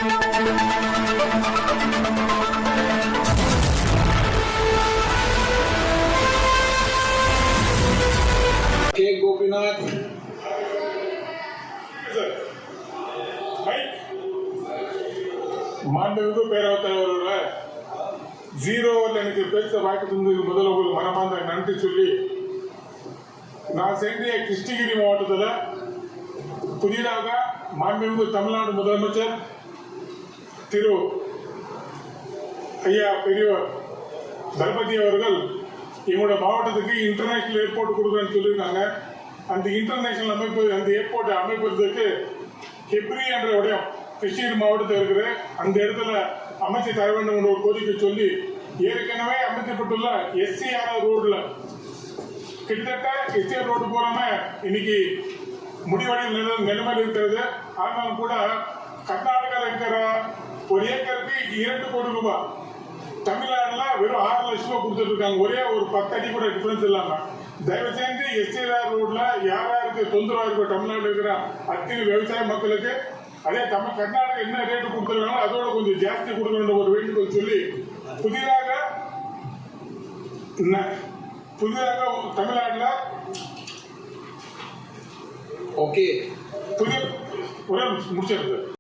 K. Gopinath. மாண்புமிகு பேரவைத் தலைவரோட ஜீரோவில் எனக்கு பேச வாய்ப்பு தந்ததுக்கு முதல்ல உங்களுக்கு மனமார்ந்த நன்றி சொல்லி, நான் சென்ற கிருஷ்ணகிரி மாவட்டத்தில் புதிதாக மாண்புமிகு தமிழ்நாடு முதலமைச்சர் திரு ஐயா பெரியவர் தளபதி அவர்கள் எங்களோட மாவட்டத்துக்கு இன்டர்நேஷனல் ஏர்போர்ட் கொடுக்குறேன்னு சொல்லியிருக்காங்க. அந்த இன்டர்நேஷனல் அமைப்பு, அந்த ஏர்போர்ட்டை அமைப்பதற்கு ஹெப்ரி என்ற இடம் கிருஷ்ணகிரி மாவட்டத்தில் இருக்கிற அந்த இடத்துல அமைச்சு தர வேண்டும் என்ற ஒரு கோரிக்கை சொல்லி, ஏற்கனவே அமைக்கப்பட்டுள்ள SCR ரோட்ல கிட்டத்தட்ட SCR ரோடு போறாம இன்னைக்கு முடிவடைந்த நிலைமையில் இருக்கிறது. ஆனாலும் கூட கர்நாடகாவில் இருக்கிற ஒரு ஏக்கருக்கு 2 கோடி ரூபாய், தமிழ்நாடுல வெறும் 6 லட்சம் ரூபாய் கொடுத்துட்டு இருக்காங்க. ஒரே ஒரு 10 அடி கூட டிஃபரன்ஸ் இல்லாம. தயவு செஞ்சு SCR ரோட்ல யாராருக்கு தொந்தரவா இருக்கோ தமிழ்நாட்டில் இருக்கிற அத்தனை விவசாய மக்களுக்கு, அதே கர்நாடகா என்ன ரேட்டு கொடுத்துருக்காங்களோ அதோட கொஞ்சம் ஜாஸ்தி கொடுக்கணும் ஒரு வேண்டுகோள் சொல்லி, புதிதாக தமிழ்நாட்டில் ஓகே புதிய முடிச்சிருக்கு.